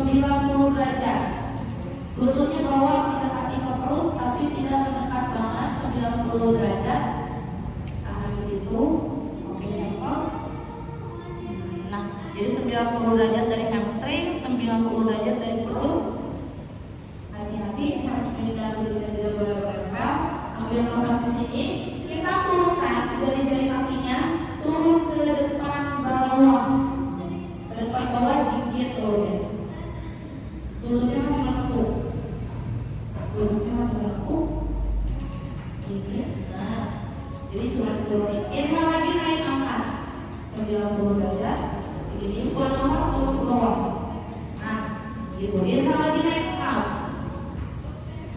90 derajat. Lututnya bawah mendekati ke perut tapi tidak mendekat banget, 90 derajat. Nah, habis itu oke cengkok. Nah, jadi 90 derajat dari hamstring, 90 derajat dari perut. Hati-hati, hamstring dan bisa tidak boleh berempel. Ambil nafas di sini. Kita turunkan dari jari kakinya, turun ke depan bawah. Ke depan bawah gigit turunnya. Lututnya masih menekuk. Lututnya masih menekuk. Gigit. Nah, jadi cuma diturunin. Inhale lagi, naik angkat 90 derajat. Begini, buang nafas turun ke bawah. Nah, gitu. Inhale lagi, naik out.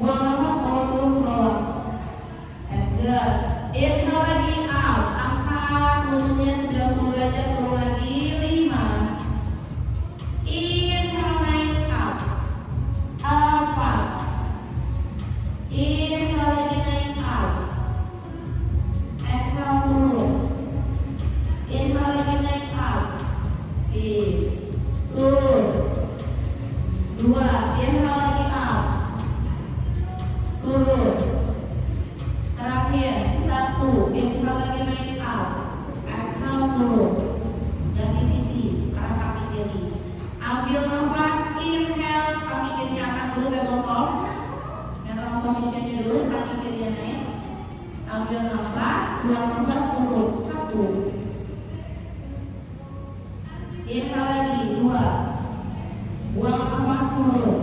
Buang nafas bawa turun ke bawah. Good. Inhale lagi, out. Angkat lututnya 90 derajat, turun lagi 5. Inhale, naik out. 4. Inhale lagi, naik out. Exhale turun. Inhale lagi, naik out. Turun. 2. Inhale lagi, out. Turun. Terakhir, 1. Inhale lagi, naik out. Exhale turun. Ganti sisi, sekarang kaki kiri. Ambil nafas, inhale, kaki kiri angkat dulu ke botol. Netral positionnya dulu, kaki kiri naik. Ambil nafas, buang nafas turun. 1. Inhale lagi, 2. Buang nafas turun.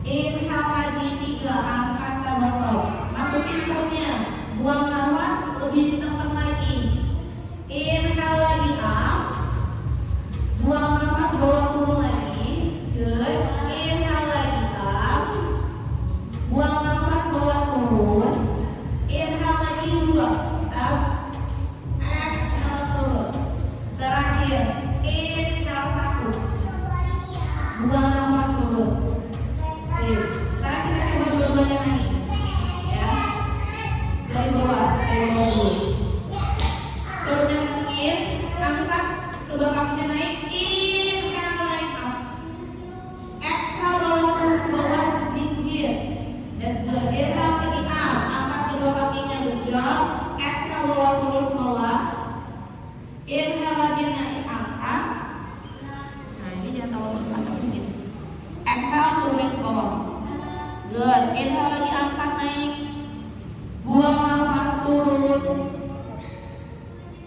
Inhale lagi, 3. Angkat ke botol. Masukin perutnya, buang nafas, lebih ditekan lagi. Inhale lagi, up. Buang nafas, bawa turun lagi. Good. Inhale lagi, up. Buang nafas, bawa turun. Inhale lagi, 2. Up. Exhale turun. Terakhir, inhale 1. Buang nafas turun. Sip. Sekarang kita coba dua-duanya naik. Dari bawah dulu. Turunnya mungkin, angkat kedua kakinya naik, inhale naik up. Exhale bawa turun ke bawah, jinjit. That's good. Inhale lagi up, angkat kedua kakinya, good job. Exhale bawa turun ke bawah. Inhale lagi naik, angkat. Nah ini jangan terlalu angkat sini. Exhale turunin ke bawah. Good. Inhale lagi, angkat naik. Buang nafas turun.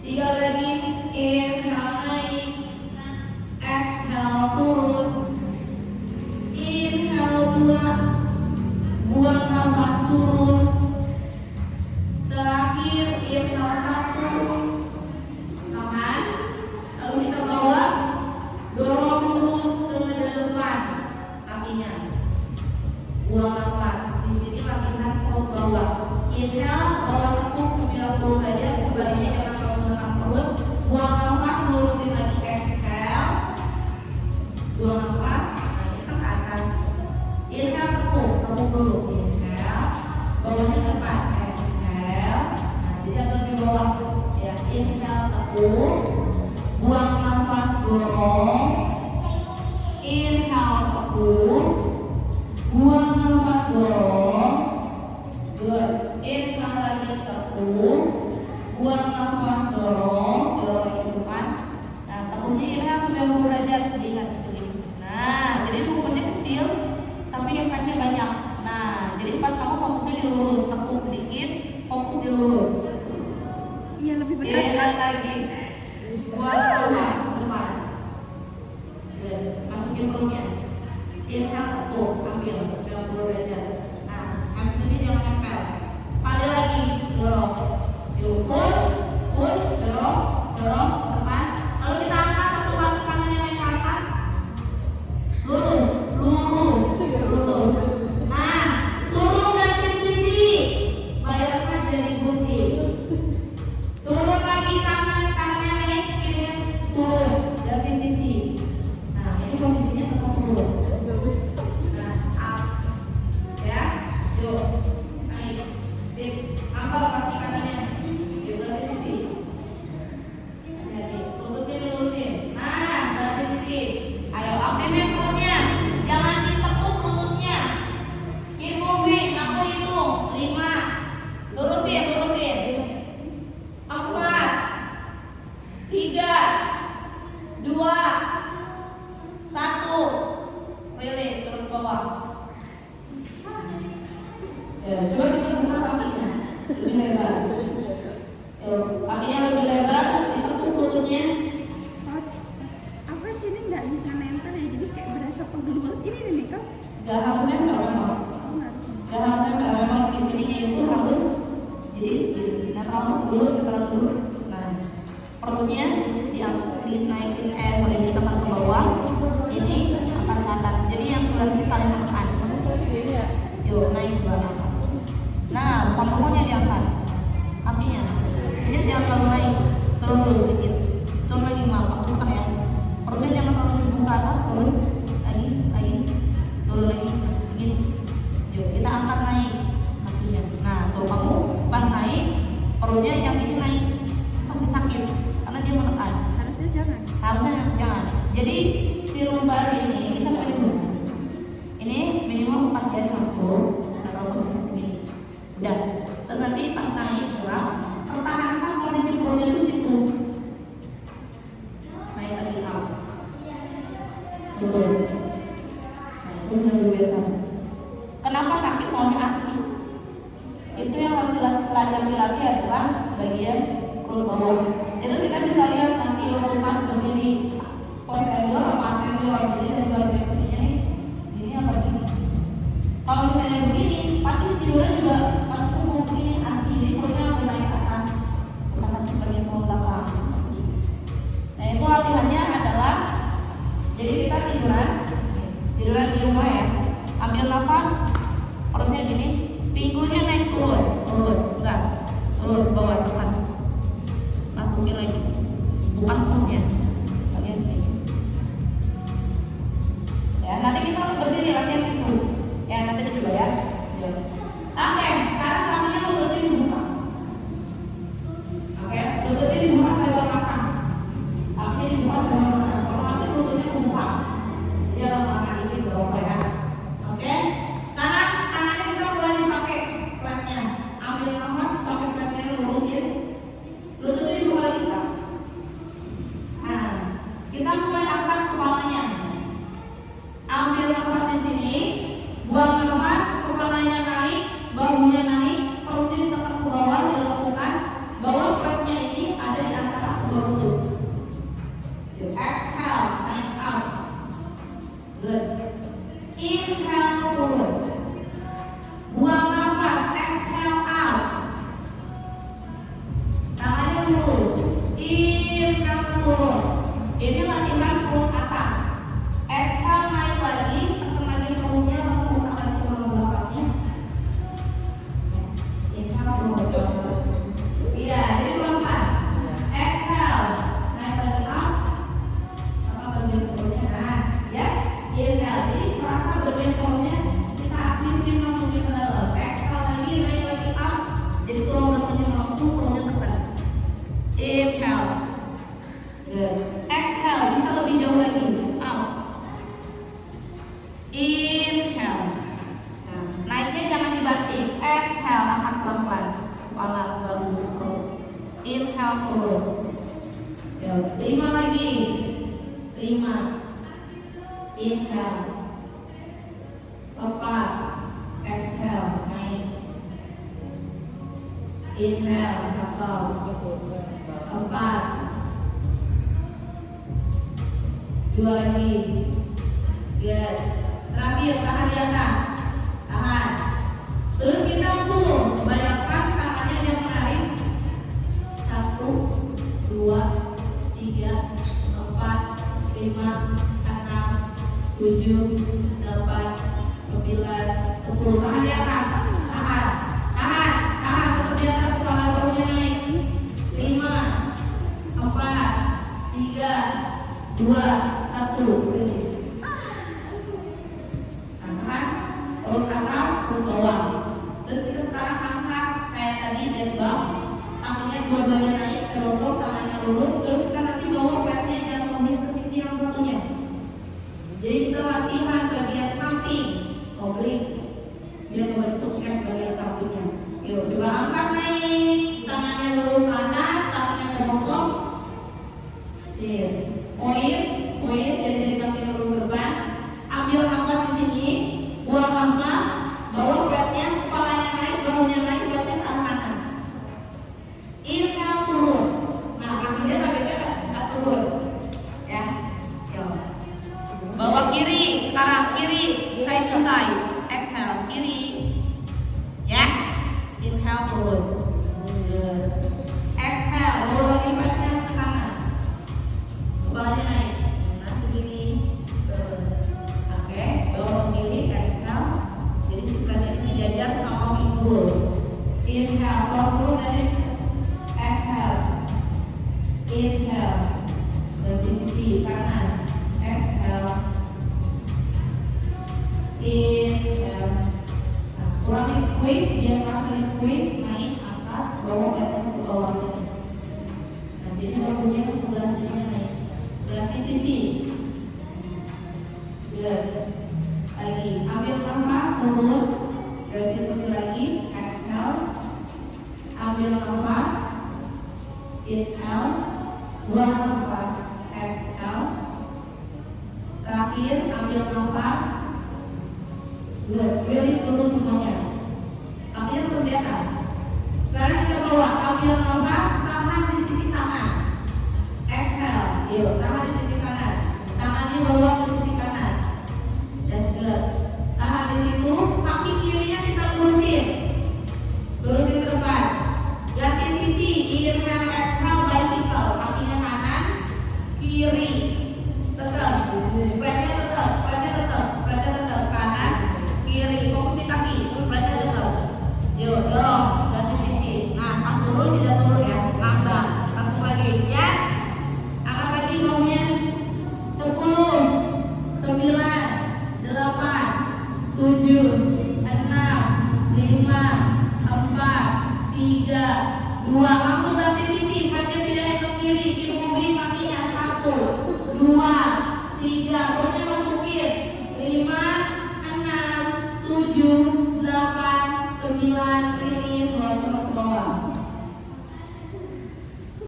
3 lagi. Inhale naik. Exhale turun. Inhale 2. Buang nafas turun. Terakhir inhale 1. Tahan. Lalu kita bawa, dorong lurus ke depan kakinya. Buang nafas. Di sini latihan perut bawah. Inhale, bawa tekuk 90 derajat, kembalinya jangan terlalu menekan perut. Buang nafas, lurusin lagi. Exhale. Buang nafas, naik ke atas. Inhale, tekuk dulu. Inhale, bawahnya ke depan. Exhale. Nah, jadi agak di bawah. Ya, inhale, tekuk. Buang nafas, dorong. Inhale, tekuk. Buang nafas, dorong. Good. Inhale lagi, tekuk. Buang nafas, dorong. Dorong lagi ke depan. Nah, tekuknya inhale 90 derajat. Diingat di sini. Nah, jadi movement-nya kecil tapi impact-nya banyak. Nah, jadi pas kamu fokusnya di lurus, tekuk sedikit, fokus di lurus. Iya, lebih berasa. Inhale lagi. Buang nafas ke depan. Good. Masukin perutnya. Inhale, tekuk, ambil 90 derajat. Nah, hamstringnya jangan nempel. Sekali lagi, dorong. Yuk, push, dorong, dorong ke depan. Lalu kita angkat satu kaki kanannya naik ke atas. Lurus, lurus. Nah, turun dari sisi. Bayangkan jadi gunting. Turun lagi, kanannya naik, kirinya turun dari sisi. Nah, ini posisinya tetap lurus. Nah, up. Ya, yuk, naik. Gak harus nempel memang. Gak harus nempel memang di sininya itu harus jadi netral dulu. Nah, perutnya yang dinaikin ditekan ke bawah, ini akan ke atas. Jadi yang sebelah sini saling menekan. Yuk naik ke bawah. Nah, pokoknya diangkat. Kakinya. Ini jangan terlalu naik, turun dulu sedikit. Turun lagi maaf, bukan ya. Perutnya jangan terlalu jempol ke atas, turun lagi, turun lagi, begini. Yuk kita angkat naik kakinya. Nah, tuh kamu pas naik, perutnya yang ini naik pasti sakit karena dia menekan. Harusnya jangan. Jadi si lumbar ini kita pakai dulu. Ini minimal 4 jari masuk. Nah, kalau posisi segini, udah. Terus nanti pas naik kurang, pertahankan posisi perutnya di situ. Naik lagi out. Turun. Nah, itu lebih better. Kenapa sakit soalnya aci? Itu yang harus dilatih adalah bagian perut bawah. Itu kita bisa lihat nanti waktu pas berdiri posterior apa anterior. Jadi dari bagian sininya nih, ini apa gini? Kalau misalnya begini, pasti tidurnya juga pasti semua begini aci. Jadi perutnya harus naik ke atas. Suka sakit bagian perut belakang. Nah itu latihannya adalah, jadi kita tiduran di rumah ya. Ambil nafas, perutnya gini, pinggulnya naik turun, bawah tekan, masukin lagi, bukan perutnya, bagian sini. Ya nanti kita berdiri latihan itu, ya nanti coba ya. Oke, sekarang kakinya lututnya dibuka. Oke, lututnya dibuka selebar nafas. Kakinya dibuka selebar nafas. Kalau nanti lututnya dibuka, dia lama ini berapa ya? Oke, sekarang tangannya kita mulai dipakai platnya. Ambil nafas, pakai platnya lurusin. Lututnya dibuka lagi kan? Nah, kita mulai angkat kepalanya. Ambil nafas di sini, buang nafas, kepalanya naik, bahunya naik, perutnya ditekan ke bawah, dilakukan. Bawah platnya ini ada di antara kedua lutut. Exhale, naik out. Good. Inhale turun. Buang nafas, exhale out. Tangannya lurus. Inhale turun. Ini latihan perut atas. Exhale naik lagi, tekan lagi perutnya, lalu buka lagi tulang belakangnya. Inhale turun. Iya, jadi pelan-pelan. Exhale, naik lagi up. Apa bagian perutnya? Nah, ya. Inhale, jadi terasa bagian perutnya kita aktifin masukin ke dalam. Exhale lagi, naik lagi up. Jadi tulang belakangnya melengkung, perutnya tekan. Inhale. Good. Exhale, bisa lebih jauh lagi. Out. Inhale. Nah, naiknya jangan dibanting. Exhale, angkat pelan-pelan. Kepala, bahu, perut. Inhale turun. 5 lagi. 5. Inhale. 4. Exhale, naik. Inhale, cakap. 4. 2 lagi. Good. Terakhir, tahan di atas. Tahan. Terus kita push. Bayangkan tangannya dia menarik. 1, 2, 3, 4, 5, 6, 7, 8, 9, 10. Tahan di atas. Tahan terus di atas. Kepala bahunya naik. 5, 4, 3, 2, 1. Release. Angkat perut atas, perut bawah. Terus kita sekarang angkat kayak tadi dead bug. Kakinya dua-duanya naik, terotok, tangannya lurus. Terus kita nanti bawa platnya jatuhin ke sisi yang satunya. Jadi kita latihan bagian samping, oblique. Dia membentuk shape bagian sampingnya. Yuk coba angkat naik, tangannya lurus ke atas, tangannya terbongkok. Sip. Poin, jadi kaki lurus berban. Ambil nafas di sini, buang nafas, bawa platnya, kepalanya naik, bahunya naik, platnya ke arah kanan. Inhale turun. Nah kakinya targetnya nggak turun, ya. Yuk. Bawa kiri. Sekarang kiri, side to side. Exhale, kiri. Yes. Inhale, turun. Good. Exhale, baru lagi pasnya ke kanan. Kepalanya naik. Nah, segini. Turun. Oke, dorong kiri, exhale. Jadi setelahnya sejajar sama pinggul. Inhale, kalau perlu dari exhale. Inhale. Ganti sisi kanan. Exhale. Inhale. Nah, kurangi squeeze, biar merasa di squeeze, naik, angkat, bawa jatuh ke bawah sini. Nah, jadi bahunya ke sebelah sini naik. Ganti sisi. Good. Lagi, ambil nafas, turun. Ganti sisi lagi, exhale. Ambil nafas. Inhale. Buang nafas. Exhale. Terakhir, ambil nafas. Good. Release dulu semuanya. Kakinya turun di atas. Sekarang kita bawa. Ambil nafas. Tahan di sisi tangan. Exhale. Yuk, tahan di sisi kanan. Tangannya bawa ke sisi kanan. That's good. Tahan di situ. Kaki kirinya kita lurusin. Lurusin ke depan. Ganti sisi. Inhale, exhale, bicycle. Kakinya kanan, kiri. Tetap. Beratnya tetap. Beratnya tetap. Beratnya tetap. Kanan, kiri. Fokus di kaki. Beratnya tetap. Yuk, dorong. Ganti sisi. Nah, pas turun tidak turun ya. Lambang. Takut lagi. Yes. Angkat lagi baunya. 10, 9, 8, 7, 6, 5, 4, 3, 2. Langsung ganti sisi. Beratnya pindahin ke kiri. Imobil kakinya 1.